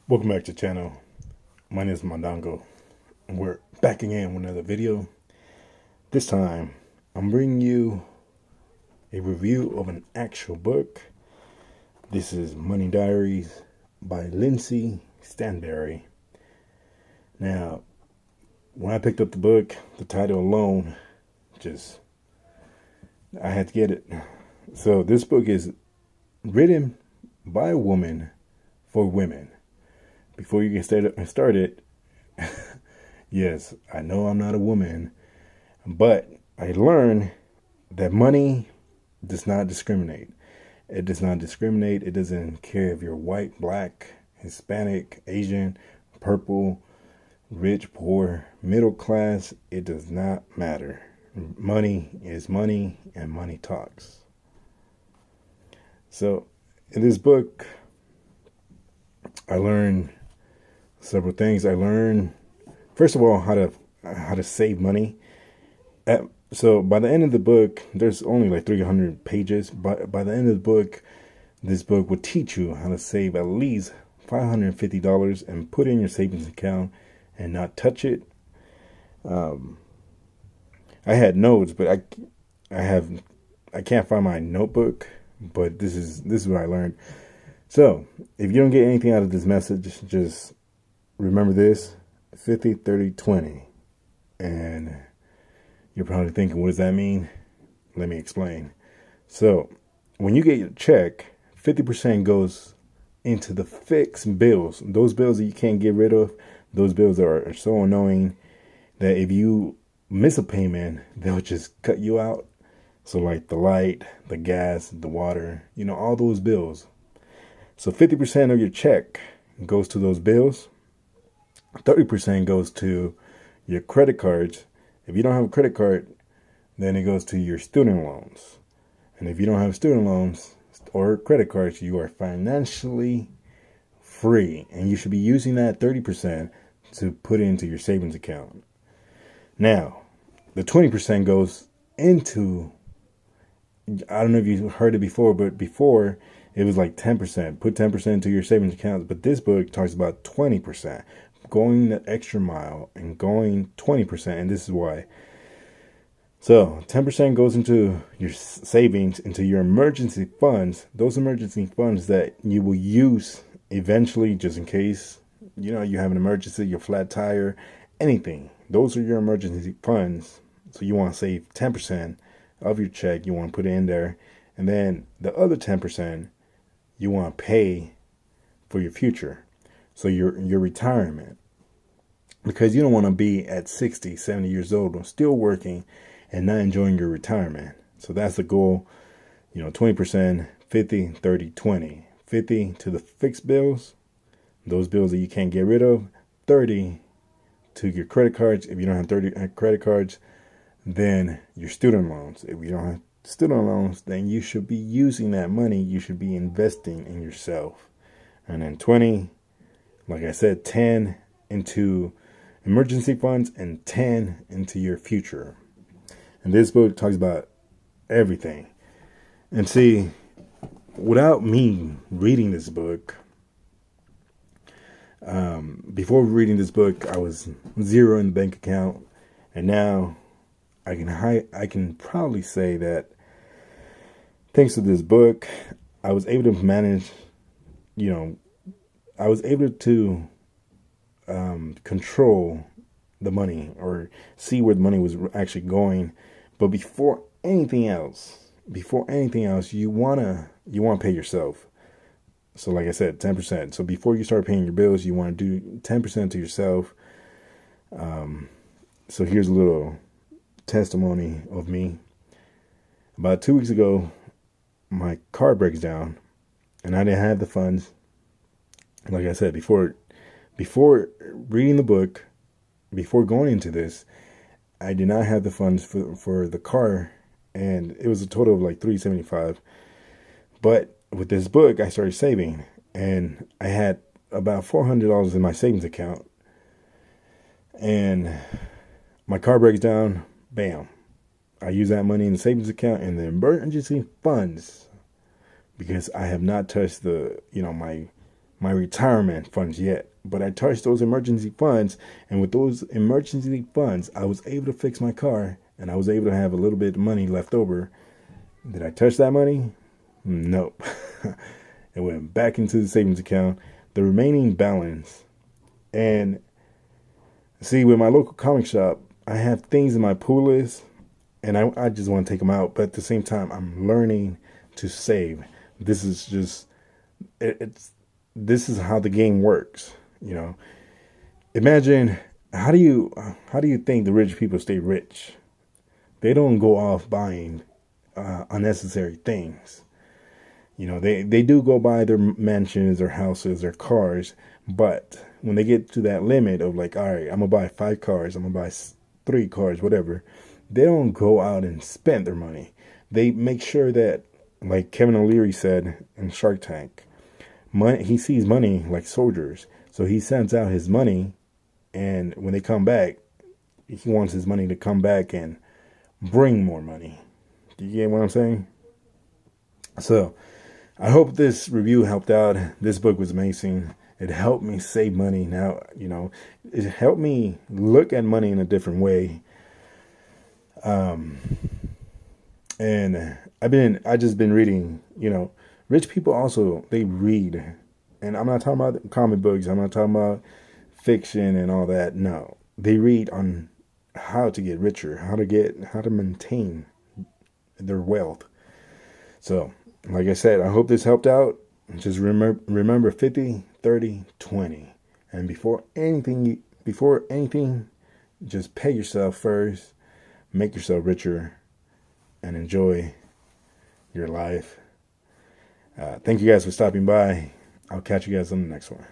Welcome back to the channel. My name is Mandongo, and we're back again with another video. This time, I'm bringing you a review of an actual book. This is Money Diaries by Lindsay Stanberry. Now, when I picked up the book, the title alone, I had to get it. So this book is written by a woman for women. Before you get started, yes, I know I'm not a woman, but I learned that money does not discriminate. It does not discriminate. It doesn't care if you're white, black, Hispanic, Asian, purple, rich, poor, middle class. It does not matter. Money is money, and money talks. So in this book, I learned several things. I learned, first of all, how to save money. So by the end of the book, there's only like 300 pages. But by the end of the book, this book will teach you how to save at least $550 and put it in your savings account and not touch it. I had notes, but I can't find my notebook. But this is what I learned. So if you don't get anything out of this message, just remember this: 50, 30, 20. And you're probably thinking, what does that mean? Let me explain. So when you get your check, 50% goes into the fixed bills. Those bills that you can't get rid of, those bills that are so annoying that if you miss a payment, they'll just cut you out. So like the light, the gas, the water, all those bills. So 50% of your check goes to those bills. 30% goes to your credit cards. If you don't have a credit card, then it goes to your student loans. And if you don't have student loans or credit cards, you are financially free. And you should be using that 30% to put into your savings account. Now, the 20% goes into, I don't know if you heard it before, but before it was like 10%. Put 10% into your savings account. But this book talks about 20%. Going the extra mile and going 20%. And this is why. So 10% goes into your savings, into your emergency funds. Those emergency funds that you will use eventually, just in case, you have an emergency, your flat tire, anything. Those are your emergency funds. So you want to save 10% of your check. You want to put it in there. And then the other 10%, you want to pay for your future. So your retirement. Because you don't want to be at 60, 70 years old and still working and not enjoying your retirement. So that's the goal. 20%, 50, 30, 20. 50 to the fixed bills, those bills that you can't get rid of. 30 to your credit cards. If you don't have 30 credit cards, then your student loans. If you don't have student loans, then you should be using that money. You should be investing in yourself. And then 20, like I said, 10 into emergency funds and 10 into your future. And this book talks about everything. And see, without me reading this book, before reading this book, I was zero in the bank account. And now I can proudly say that thanks to this book, I was able to manage, I was able to control the money or see where the money was actually going. But before anything else, you wanna pay yourself. So like I said, 10%. So before you start paying your bills, you want to do 10% to yourself. So here's a little testimony of me. About 2 weeks ago, my car breaks down and I didn't have the funds. Like I said, before reading the book, before going into this, I did not have the funds for the car, and it was a total of like $375. But with this book, I started saving, and I had about $400 in my savings account. And my car breaks down, bam. I use that money in the savings account and the emergency funds, because I have not touched the, my retirement funds yet, but I touched those emergency funds, and with those emergency funds, I was able to fix my car, and I was able to have a little bit of money left over. Did I touch that money? Nope. It went back into the savings account, the remaining balance. And see, with my local comic shop, I have things in my pull list, and I just want to take them out, but at the same time, I'm learning to save. This is just, this is how the game works, you know. Imagine, how do you think the rich people stay rich? They don't go off buying unnecessary things. You know, they do go buy their mansions, their houses, their cars, but when they get to that limit of like, all right, I'm gonna buy 5 cars, I'm gonna buy 3 cars, whatever, they don't go out and spend their money. They make sure that, like Kevin O'Leary said in Shark Tank, money, he sees money like soldiers. So he sends out his money, and when they come back, he wants his money to come back and bring more money. Do you get what I'm saying? So I hope this review helped out. This book was amazing. It helped me save money. Now, you know, it helped me look at money in a different way. And I just been reading, you know, rich people also, they read. And I'm not talking about comic books. I'm not talking about fiction and all that. No, they read on how to get richer, how to maintain their wealth. So, like I said, I hope this helped out. Just remember 50, 30, 20. And before anything, just pay yourself first, make yourself richer, and enjoy your life. Thank you guys for stopping by. I'll catch you guys on the next one.